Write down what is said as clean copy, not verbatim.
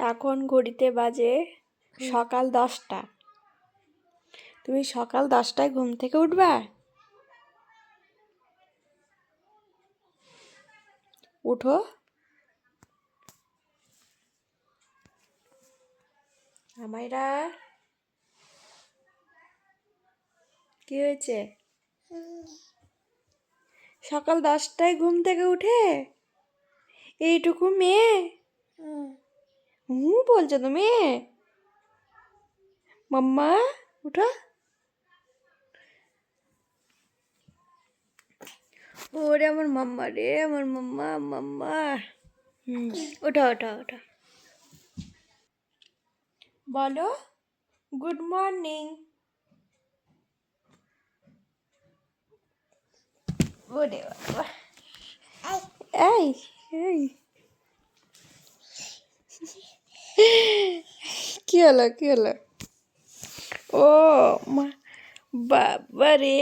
এখন ঘড়িতে বাজে সকাল 10টা। তুমি সকাল 10টায় ঘুম থেকে উঠবা? উঠো। আমাইরা, কি হয়েছে? সকাল 10টায় ঘুম থেকে উঠে এইটুকু মেয়ে বলছো তুমি? মাম্মা উঠো। ওরে আমার মাম্মা রে, আমার মাম্মা মাম্মা। ওঠো ওঠো ওঠো, বলো গুড মর্নিং। ওরে বাবা, এই এই কি হলো কি হলো? ও মা, বাবা রে।